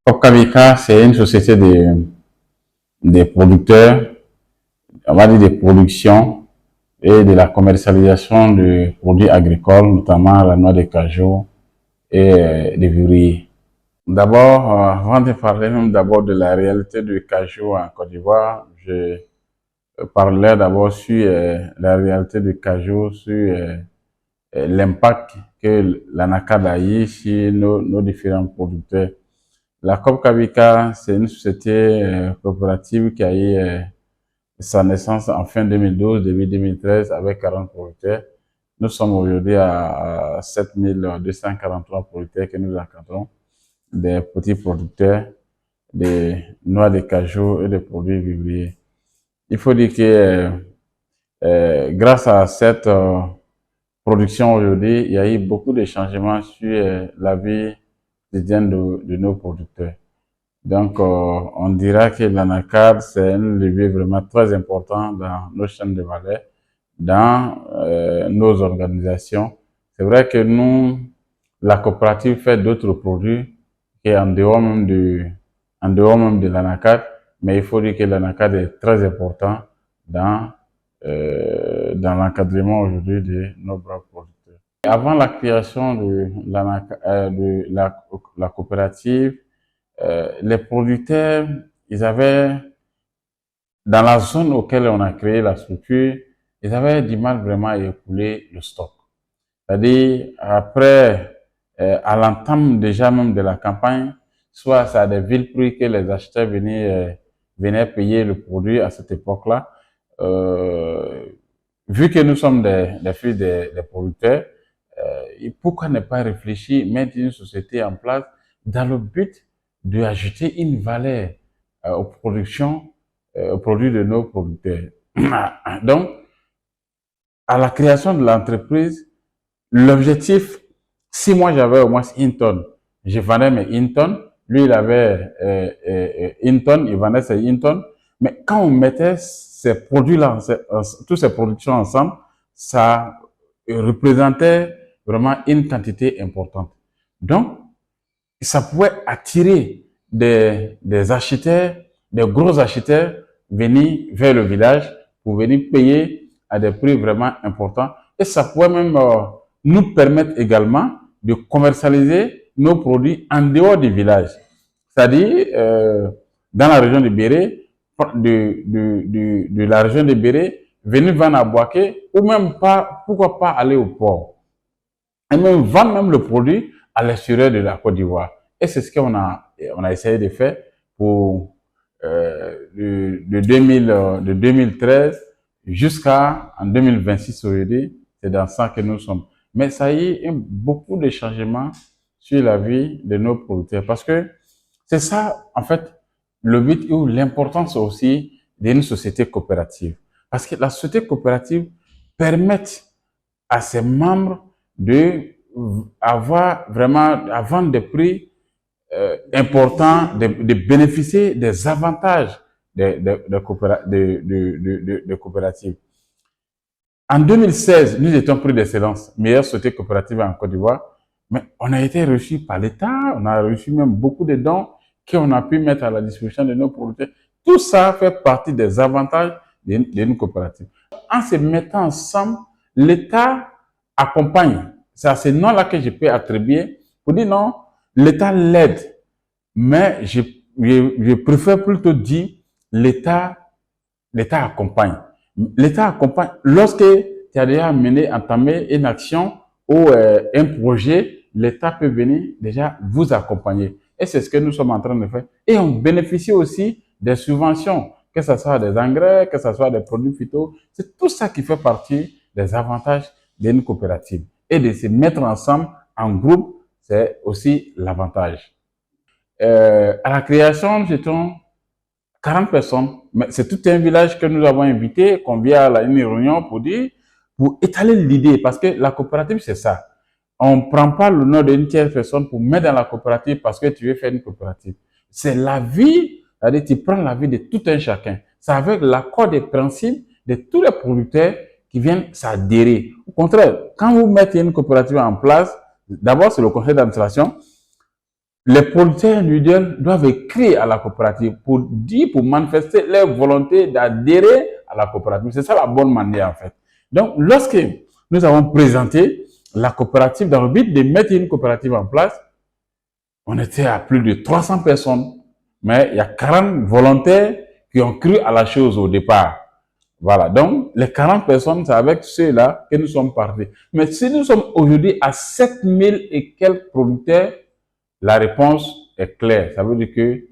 Opcavica, c'est une société des producteurs, on va dire des productions et de la commercialisation de produits agricoles, notamment la noix de cajou et des vuriers. D'abord, avant de parler même d'abord de la réalité du cajou en Côte d'Ivoire, je parlerai d'abord sur la réalité du cajou, sur l'impact que l'ANACAD a eu sur nos différents producteurs. La COP-CAVICA, c'est une société coopérative qui a eu sa naissance en fin 2012, début 2013, avec 40 producteurs. Nous sommes aujourd'hui à 7243 producteurs que nous encadrons, des petits producteurs, des noix de cajou et des produits vivriers. Il faut dire que grâce à cette production aujourd'hui, il y a eu beaucoup de changements sur la vie quotidienne de nos producteurs. Donc, on dira que l'ANACAD, c'est un levier vraiment très important dans nos chaînes de valeur, dans nos organisations. C'est vrai que nous, la coopérative fait d'autres produits qui est en dehors même de l'ANACAD, mais il faut dire que l'ANACAD est très important dans l'encadrement aujourd'hui de nos braves producteurs. Avant la création de la coopérative, les producteurs, ils avaient, dans la zone auquel on a créé la structure, ils avaient du mal vraiment à écouler le stock. C'est-à-dire, après, à l'entame déjà même de la campagne, soit c'est à des villes prix que les acheteurs venaient payer le produit à cette époque-là. Vu que nous sommes des fils des producteurs, pourquoi ne pas réfléchir, mettre une société en place dans le but d'ajouter une valeur aux productions, aux produits de nos producteurs. Donc, à la création de l'entreprise, l'objectif, si moi j'avais au moins une tonne, je vendais mes une tonne, lui il avait une tonne, il vendait ses une tonne, mais quand on mettait ces produits-là, toutes ces productions ensemble, ça représentait vraiment une quantité importante. Donc, ça pouvait attirer des acheteurs, des gros acheteurs, venir vers le village pour venir payer à des prix vraiment importants. Et ça pouvait même nous permettre également de commercialiser nos produits en dehors du village. C'est-à-dire, dans la région de Béré, de la région de Béré, venir vendre à Boaké, ou même pas, pourquoi pas aller au port. Et même vendre même le produit à l'extérieur de la Côte d'Ivoire. Et c'est ce qu'on a essayé de faire pour de 2013 jusqu'à en 2026 aujourd'hui. C'est dans ça que nous sommes. Mais ça a eu beaucoup de changements sur la vie de nos producteurs. Parce que c'est ça, en fait, le but ou l'importance aussi d'une société coopérative. Parce que la société coopérative permet à ses membres de avoir vraiment, à vendre des prix importants, de bénéficier des avantages de coopératives. En 2016, nous étions prix d'excellence, meilleure société coopérative en Côte d'Ivoire, mais on a été reçu par l'État, on a reçu même beaucoup de dons qu'on a pu mettre à la disposition de nos producteurs. Tout ça fait partie des avantages d'une coopérative. En se mettant ensemble, l'État accompagne. C'est à ce nom-là que je peux attribuer pour dire non, l'État l'aide, mais je préfère plutôt dire l'État accompagne. L'État accompagne lorsque tu as déjà entamé une action ou un projet, l'État peut venir déjà vous accompagner. Et c'est ce que nous sommes en train de faire. Et on bénéficie aussi des subventions, que ce soit des engrais, que ce soit des produits phyto. C'est tout ça qui fait partie des avantages d'une coopérative. Et de se mettre ensemble en groupe, c'est aussi l'avantage. À la création, j'étais 40 personnes, mais c'est tout un village que nous avons invité, qu'on vient à une réunion pour étaler l'idée, parce que la coopérative, c'est ça. On ne prend pas le nom d'une tierce personne pour mettre dans la coopérative parce que tu veux faire une coopérative. C'est la vie, c'est-à-dire tu prends la vie de tout un chacun. C'est avec l'accord des principes de tous les producteurs qui viennent s'adhérer. Au contraire, quand vous mettez une coopérative en place, d'abord c'est le conseil d'administration, les producteurs individuels doivent écrire à la coopérative pour dire, pour manifester leur volonté d'adhérer à la coopérative. C'est ça la bonne manière en fait. Donc, lorsque nous avons présenté la coopérative dans le but de mettre une coopérative en place, on était à plus de 300 personnes, mais il y a 40 volontaires qui ont cru à la chose au départ. Voilà, donc les 40 personnes, c'est avec ceux-là que nous sommes partis. Mais si nous sommes aujourd'hui à 7000 et quelques producteurs, la réponse est claire. Ça veut dire que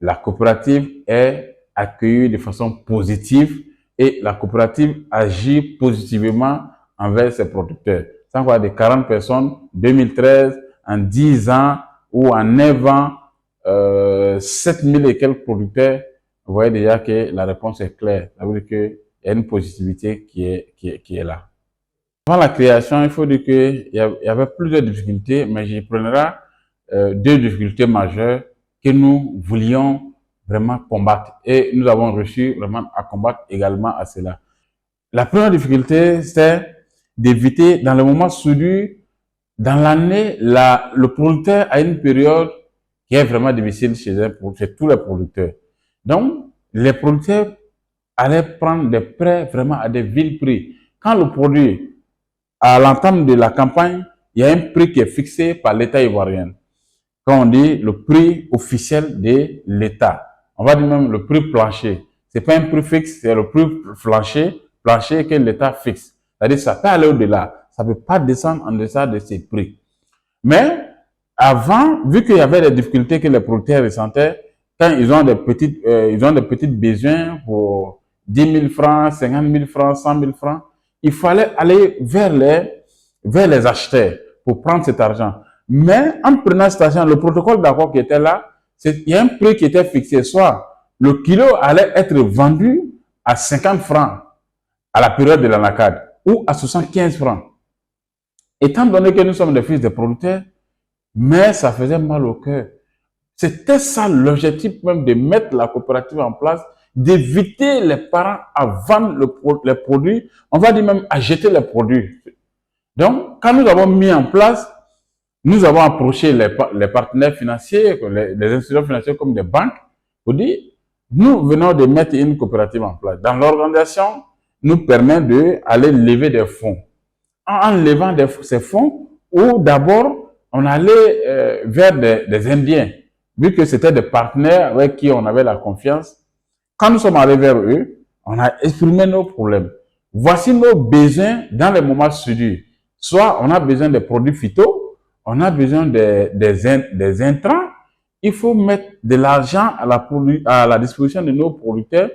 la coopérative est accueillie de façon positive et la coopérative agit positivement envers ses producteurs. Sans quoi de 40 personnes, 2013, en 10 ans ou en 9 ans, 7000 et quelques producteurs, vous voyez déjà que la réponse est claire. Ça veut dire qu'il y a une positivité qui est là. Avant la création, il faut dire qu'il y avait plusieurs difficultés, mais je prendrai deux difficultés majeures que nous voulions vraiment combattre. Et nous avons réussi vraiment à combattre également à cela. La première difficulté, c'est d'éviter, dans le moment soudure, dans l'année, le producteur a une période qui est vraiment difficile chez tous les producteurs. Donc, les producteurs allaient prendre des prêts vraiment à des vil prix. Quand le produit, à l'entame de la campagne, il y a un prix qui est fixé par l'État ivoirien. Quand on dit le prix officiel de l'État, on va dire même le prix plancher. C'est pas un prix fixe, c'est le prix plancher que l'État fixe. C'est-à-dire ça peut aller au-delà, ça peut pas descendre en deçà de ces prix. Mais avant, vu qu'il y avait des difficultés que les producteurs ressentaient, quand ils ont des petites besoins pour 10 000 francs, 50 000 francs, 100 000 francs, il fallait aller vers les acheteurs pour prendre cet argent. Mais en prenant cet argent, le protocole d'accord qui était là, il y a un prix qui était fixé. Soit le kilo allait être vendu à 50 francs à la période de l'anacade ou à 75 francs. Étant donné que nous sommes des fils de producteurs, mais ça faisait mal au cœur. C'était ça l'objectif même de mettre la coopérative en place, d'éviter les parents à vendre les produits, on va dire même à jeter les produits. Donc, quand nous avons mis en place, nous avons approché les partenaires financiers, les institutions financières comme des banques, pour dire, nous venons de mettre une coopérative en place. Dans l'organisation, nous permet d'aller lever des fonds. En levant ces fonds, ou d'abord, on allait vers des Indiens, vu que c'était des partenaires avec qui on avait la confiance. Quand nous sommes allés vers eux, on a exprimé nos problèmes. Voici nos besoins dans les moments soudures. Soit on a besoin des produits phyto, on a besoin des intrants. Il faut mettre de l'argent à la disposition de nos producteurs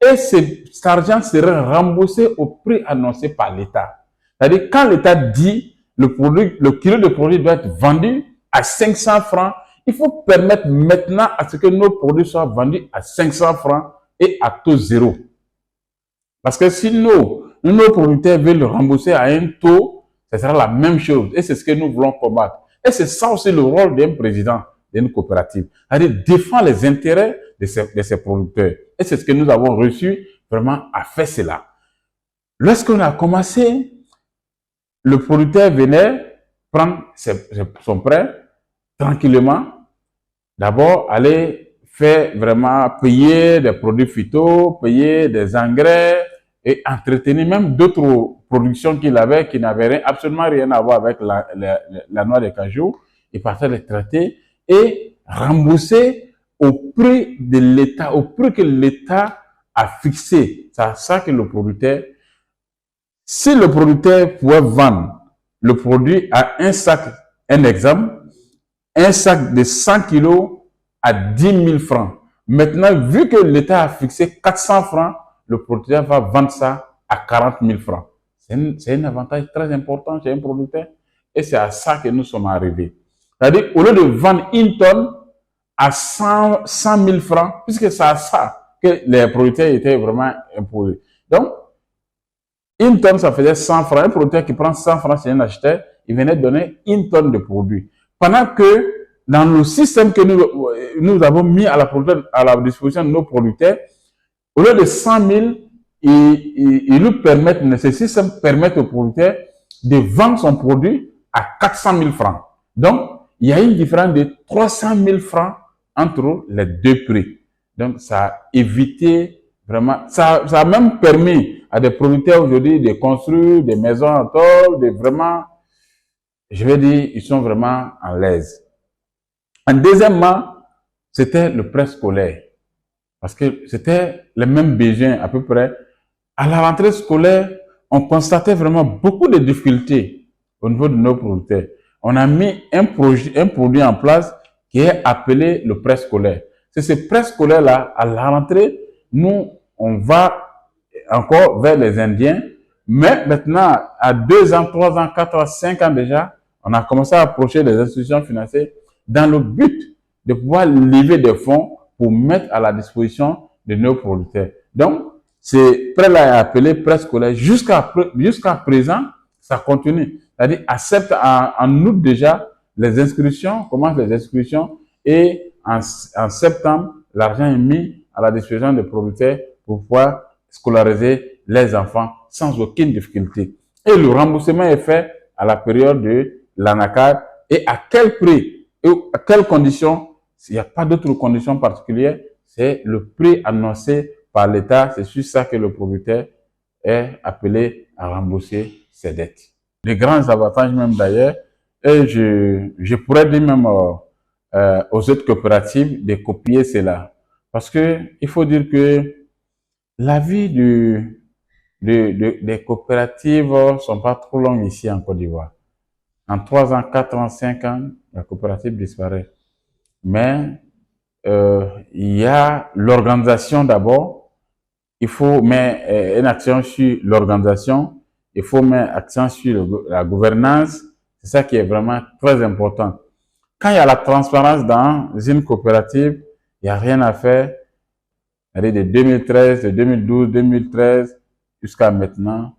et cet argent serait remboursé au prix annoncé par l'État. C'est-à-dire quand l'État dit le kilo de produit doit être vendu à 500 francs, il faut permettre maintenant à ce que nos produits soient vendus à 500 francs et à taux zéro. Parce que si nos producteurs veulent rembourser à un taux, ce sera la même chose. Et c'est ce que nous voulons combattre. Et c'est ça aussi le rôle d'un président d'une coopérative. C'est-à-dire défendre les intérêts de ces producteurs. Et c'est ce que nous avons reçu vraiment à faire cela. Lorsqu'on a commencé, le producteur venait prendre son prêt tranquillement. D'abord, aller faire vraiment payer des produits phyto, payer des engrais et entretenir même d'autres productions qu'il avait qui n'avaient absolument rien à voir avec la noix de cajou. Il partait les traiter et rembourser au prix de l'État, au prix que l'État a fixé. C'est ça que le producteur, si le producteur pouvait vendre le produit à un sac, un exemple, un sac de 100 kilos à 10 000 francs. Maintenant, vu que l'État a fixé 400 francs, le producteur va vendre ça à 40 000 francs. C'est un avantage très important chez un producteur et c'est à ça que nous sommes arrivés. C'est-à-dire, au lieu de vendre une tonne à 100 000 francs, puisque c'est à ça que les producteurs étaient vraiment imposés. Donc, une tonne, ça faisait 100 francs. Un producteur qui prend 100 francs chez un acheteur, il venait donner 1 tonne de produit. Pendant que dans le système que nous avons mis à la disposition de nos producteurs, au lieu de 100 000, ils nous permettent, ces systèmes permettent au producteur de vendre son produit à 400 000 francs. Donc, il y a une différence de 300 000 francs entre les deux prix. Donc, ça a évité vraiment, ça a même permis à des producteurs aujourd'hui de construire des maisons en tôle, de vraiment, je vais dire, ils sont vraiment en l'aise. Deuxièmement, c'était le préscolaire. Parce que c'était les mêmes besoins à peu près. À la rentrée scolaire, on constatait vraiment beaucoup de difficultés au niveau de nos producteurs. On a mis un produit en place qui est appelé le préscolaire. C'est ce préscolaire-là, à la rentrée, nous, on va encore vers les Indiens, mais maintenant, à 2 ans, 3 ans, 4 ans, 5 ans déjà, on a commencé à approcher les institutions financières dans le but de pouvoir lever des fonds pour mettre à la disposition de nos producteurs. Donc, ce prêt-là est appelé prêt scolaire. Jusqu'à présent, ça continue. C'est-à-dire, en août déjà, les inscriptions, commencent les inscriptions, et en septembre, l'argent est mis à la disposition des producteurs pour pouvoir scolariser les enfants sans aucune difficulté. Et le remboursement est fait à la période de l'ANACAD. Et à quel prix et à quelles conditions? Il n'y a pas d'autres conditions particulières. C'est le prix annoncé par l'État. C'est sur ça que le producteur est appelé à rembourser ses dettes. Les grands avantages même d'ailleurs, et je pourrais dire même aux autres coopératives de copier cela. Parce que il faut dire que la vie des coopératives ne sont pas trop longues ici en Côte d'Ivoire. En 3 ans, 4 ans, 5 ans, la coopérative disparaît. Mais il y a l'organisation d'abord. Il faut mettre une action sur l'organisation. Il faut mettre accent sur la gouvernance. C'est ça qui est vraiment très important. Quand il y a la transparence dans une coopérative, il n'y a rien à faire. De 2013, de 2012, 2013 jusqu'à maintenant,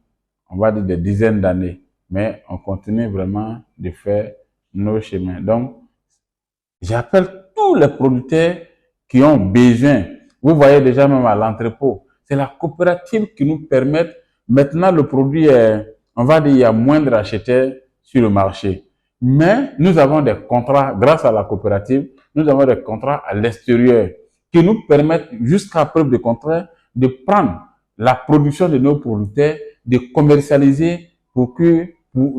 on va dire des dizaines d'années. Mais on continue vraiment de faire nos chemins. Donc, j'appelle tous les producteurs qui ont besoin. Vous voyez déjà même à l'entrepôt, c'est la coopérative qui nous permet, maintenant le produit est, on va dire, il y a moins de racheteurs sur le marché. Mais nous avons des contrats, grâce à la coopérative, nous avons des contrats à l'extérieur qui nous permettent, jusqu'à preuve de contraire, de prendre la production de nos producteurs, de commercialiser pour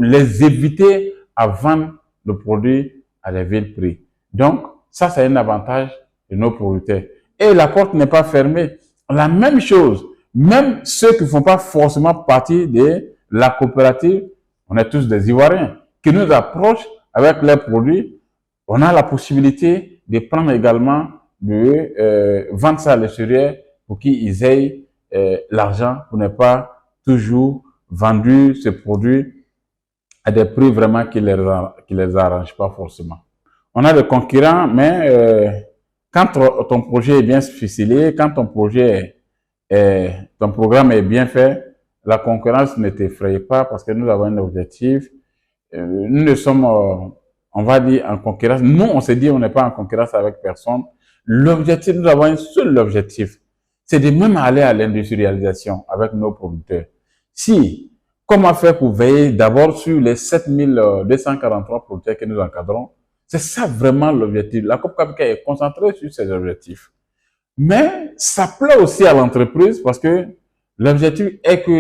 les éviter à vendre le produit à des vil prix. Donc, ça, c'est un avantage de nos producteurs. Et la porte n'est pas fermée. La même chose, même ceux qui ne font pas forcément partie de la coopérative, on est tous des Ivoiriens, qui nous approchent avec leurs produits, on a la possibilité de prendre également, de vendre ça à l'extérieur pour qu'ils aient l'argent pour ne pas toujours vendre ce produit à des prix vraiment qui les arrangent pas forcément. On a des concurrents, mais quand ton projet est bien ficelé, quand ton programme est bien fait, la concurrence ne t'effraie pas parce que nous avons un objectif. Nous ne sommes, on va dire, en concurrence. Nous, on s'est dit, on n'est pas en concurrence avec personne. L'objectif, nous avons un seul objectif, c'est de même aller à l'industrialisation avec nos producteurs. Comment faire pour veiller d'abord sur les 7243 producteurs que nous encadrons? C'est ça vraiment l'objectif. La COP Capica est concentrée sur ces objectifs. Mais ça plaît aussi à l'entreprise parce que l'objectif est que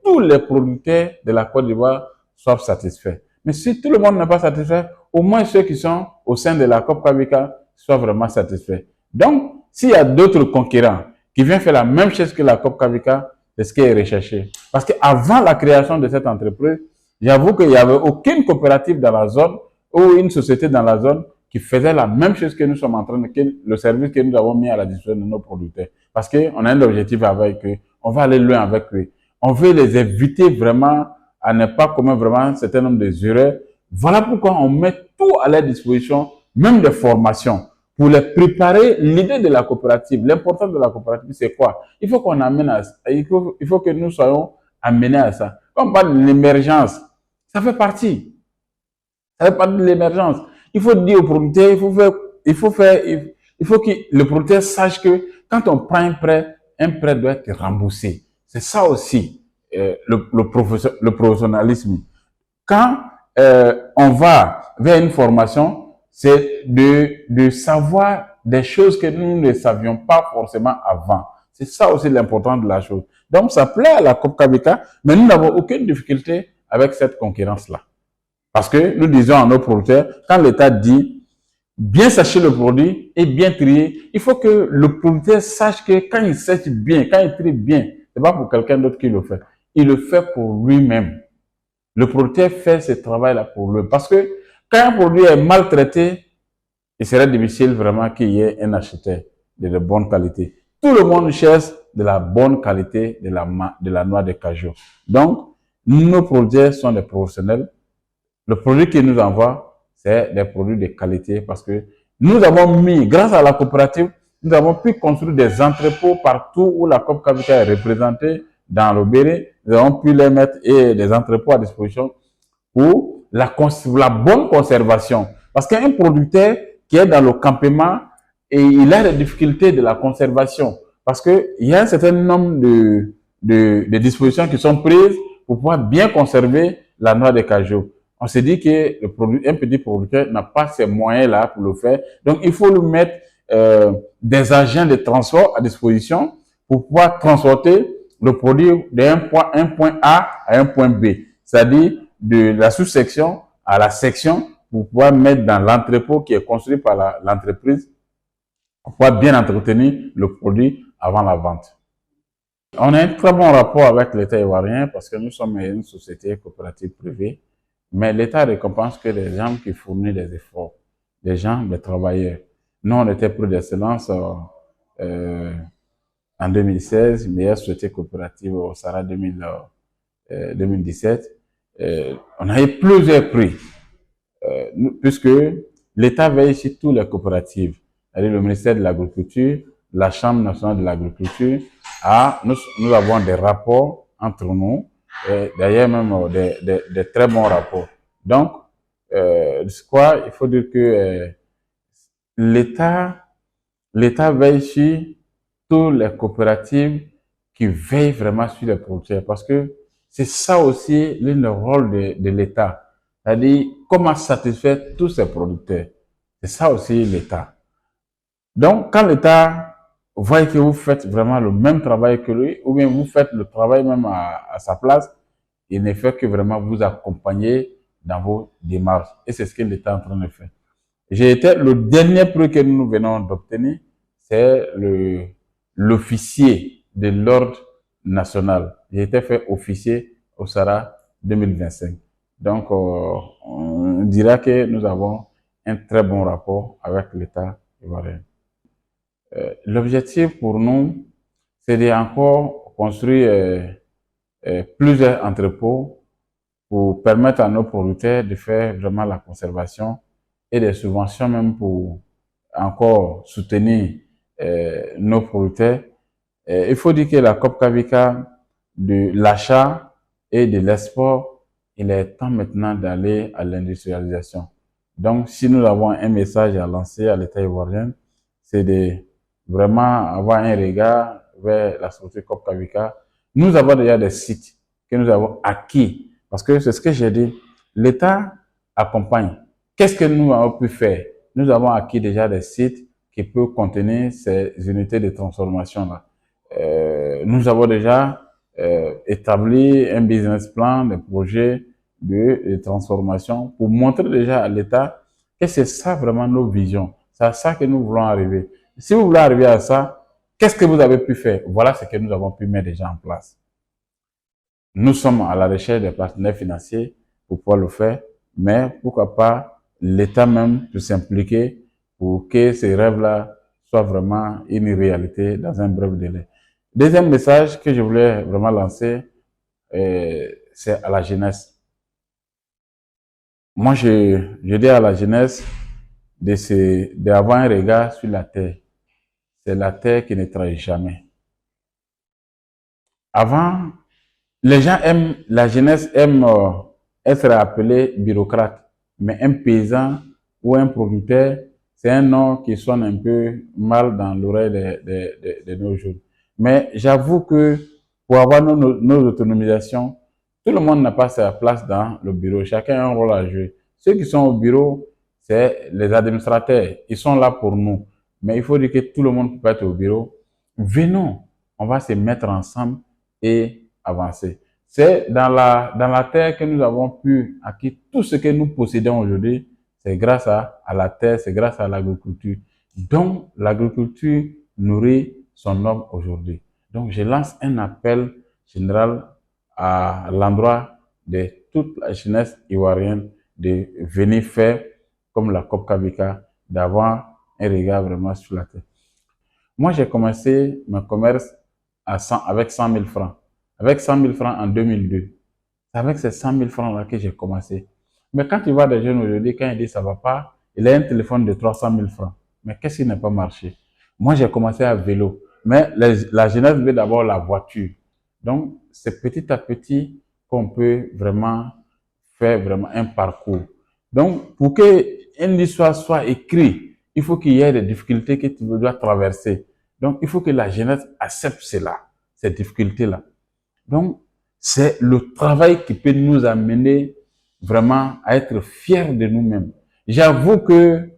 tous les producteurs de la Côte d'Ivoire soient satisfaits. Mais si tout le monde n'est pas satisfait, au moins ceux qui sont au sein de la COP Capica soient vraiment satisfaits. Donc, s'il y a d'autres concurrents qui viennent faire la même chose que la COP Capica, c'est ce qui est recherché. Parce qu'avant la création de cette entreprise, j'avoue qu'il n'y avait aucune coopérative dans la zone ou une société dans la zone qui faisait la même chose que nous sommes en train de, le service que nous avons mis à la disposition de nos producteurs. Parce qu'on a un objectif avec eux, on va aller loin avec eux. On veut les éviter vraiment à ne pas commettre vraiment un certain nombre d'erreurs. Voilà pourquoi on met tout à leur disposition, même des formations, pour les préparer. L'idée de la coopérative, l'importance de la coopérative, c'est quoi? Il faut qu'on amène à ça. Il faut que nous soyons amenés à ça. Quand on parle de l'émergence, Ça fait partie. Ça fait partie de l'émergence. Il faut dire au producteur, il faut que le producteur sache que quand on prend un prêt doit être remboursé. C'est ça aussi, le professionnalisme. Quand on va vers une formation, c'est de savoir des choses que nous ne savions pas forcément avant. C'est ça aussi l'important de la chose. Donc, ça plaît à la COP-KVK, mais nous n'avons aucune difficulté avec cette concurrence-là. Parce que nous disons à nos producteurs, quand l'État dit bien sacher le produit et bien trier, il faut que le producteur sache que quand il sèche bien, quand il trie bien, c'est pas pour quelqu'un d'autre qui le fait. Il le fait pour lui-même. Le producteur fait ce travail-là pour lui. Parce que quand un produit est maltraité, il serait difficile vraiment qu'il y ait un acheteur de bonne qualité. Tout le monde cherche de la bonne qualité de la noix de cajou. Donc, nos producteurs sont des professionnels. Le produit qu'ils nous envoient, c'est des produits de qualité parce que nous avons mis, grâce à la coopérative, nous avons pu construire des entrepôts partout où la COP-KVK est représentée dans le Béret. Nous avons pu les mettre et des entrepôts à disposition pour la bonne conservation. Parce qu'un producteur qui est dans le campement et il a des difficultés de la conservation. Parce qu'il y a un certain nombre de dispositions qui sont prises pour pouvoir bien conserver la noix de cajou. On s'est dit que un petit producteur n'a pas ces moyens-là pour le faire. Donc, il faut lui mettre des agents de transport à disposition pour pouvoir transporter le produit d'un point A à un point B. C'est-à-dire de la sous-section à la section pour pouvoir mettre dans l'entrepôt qui est construit par l'entreprise pour pouvoir bien entretenir le produit avant la vente. On a un très bon rapport avec l'État ivoirien parce que nous sommes une société coopérative privée, mais l'État récompense que les gens qui fournissent des efforts, des gens, des travailleurs. Nous, on était prix d'excellence en 2016, meilleure société coopérative au Sahara 2017. On a eu plusieurs prix, puisque l'État veille sur toutes les coopératives. C'est-à-dire le ministère de l'Agriculture, la Chambre nationale de l'agriculture. Nous avons des rapports entre nous, d'ailleurs même des très bons rapports. Donc, c'est quoi? Il faut dire que l'État veille sur toutes les coopératives qui veillent vraiment sur les producteurs parce que c'est ça aussi le rôle de l'État. C'est-à-dire comment satisfaire tous ces producteurs. C'est ça aussi l'État. Donc, quand l'État voit que vous faites vraiment le même travail que lui, ou bien vous faites le travail même à sa place, il ne fait que vraiment vous accompagner dans vos démarches. Et c'est ce que l'État est en train de faire. Le dernier prix que nous venons d'obtenir, c'est l'officier de l'ordre national. J'ai été fait officier au Sahara 2025. Donc, on dira que nous avons un très bon rapport avec l'État ivoirien. L'objectif pour nous, c'est d'encore construire plusieurs entrepôts pour permettre à nos producteurs de faire vraiment la conservation et des subventions même pour encore soutenir nos producteurs. Il faut dire que la COP-KVK, de l'achat et de l'export, il est temps maintenant d'aller à l'industrialisation. Donc, si nous avons un message à lancer à l'État ivoirien, c'est de vraiment avoir un regard vers la société COP-KVK. Nous avons déjà des sites que nous avons acquis, parce que c'est ce que j'ai dit, l'État accompagne. Qu'est-ce que nous avons pu faire? Nous avons acquis déjà des sites qui peuvent contenir ces unités de transformation-là. Nous avons déjà établi un business plan, des projets de transformation pour montrer déjà à l'État que c'est ça vraiment nos visions. C'est à ça que nous voulons arriver. Si vous voulez arriver à ça, qu'est-ce que vous avez pu faire? Voilà ce que nous avons pu mettre déjà en place. Nous sommes à la recherche des partenaires financiers pour pouvoir le faire, mais pourquoi pas l'État même peut s'impliquer pour que ces rêves-là soient vraiment une réalité dans un bref délai. Deuxième message que je voulais vraiment lancer, c'est à la jeunesse. Moi, je dis à la jeunesse d'avoir un regard sur la terre. C'est la terre qui ne trahit jamais. Avant, les gens aiment, la jeunesse aime être appelé bureaucrate. Mais un paysan ou un producteur, c'est un nom qui sonne un peu mal dans l'oreille de nos jours. Mais j'avoue que pour avoir nos autonomisations, tout le monde n'a pas sa place dans le bureau. Chacun a un rôle à jouer. Ceux qui sont au bureau, c'est les administrateurs. Ils sont là pour nous. Mais il faut dire que tout le monde peut pas être au bureau. Venons, on va se mettre ensemble et avancer. C'est dans la terre que nous avons pu acquérir tout ce que nous possédons aujourd'hui. C'est grâce à la terre, c'est grâce à l'agriculture. Donc, l'agriculture nourrit son homme aujourd'hui. Donc, je lance un appel général à l'endroit de toute la jeunesse ivoirienne de venir faire comme la COP Kabika, d'avoir un regard vraiment sur la terre. Moi, j'ai commencé mon commerce avec 100 000 francs. Avec 100 000 francs en 2002. C'est avec ces 100 000 francs-là que j'ai commencé. Mais quand tu vois des jeunes aujourd'hui, quand ils disent ça va pas, il a un téléphone de 300 000 francs. Mais qu'est-ce qui n'a pas marché? Moi, j'ai commencé à vélo. Mais la jeunesse veut d'abord la voiture. Donc, c'est petit à petit qu'on peut vraiment faire vraiment un parcours. Donc, pour qu'une histoire soit écrite, il faut qu'il y ait des difficultés que tu dois traverser. Donc, il faut que la jeunesse accepte cela, ces difficultés-là. Donc, c'est le travail qui peut nous amener vraiment à être fiers de nous-mêmes. J'avoue que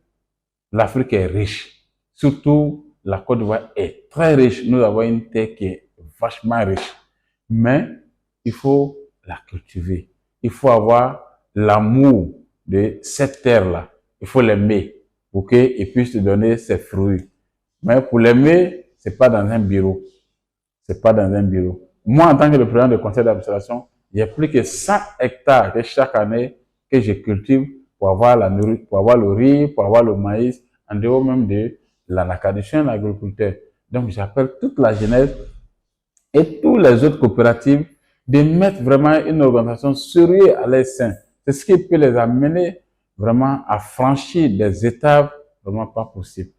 l'Afrique est riche. Surtout, la Côte d'Ivoire est très riche. Nous avons une terre qui est vachement riche. Mais il faut la cultiver. Il faut avoir l'amour de cette terre-là. Il faut l'aimer pour qu'il puisse te donner ses fruits. Mais pour l'aimer, c'est pas dans un bureau. C'est pas dans un bureau. Moi, en tant que le président du conseil d'administration, il y a plus que 100 hectares que chaque année que je cultive pour avoir la nourriture, pour avoir le riz, pour avoir le maïs, en dehors même de l'anacarde. Je suis un agriculteur. Donc, j'appelle toute la jeunesse et toutes les autres coopératives de mettre vraiment une organisation sérieuse à leur sein. C'est ce qui peut les amener vraiment à franchir des étapes vraiment pas possibles.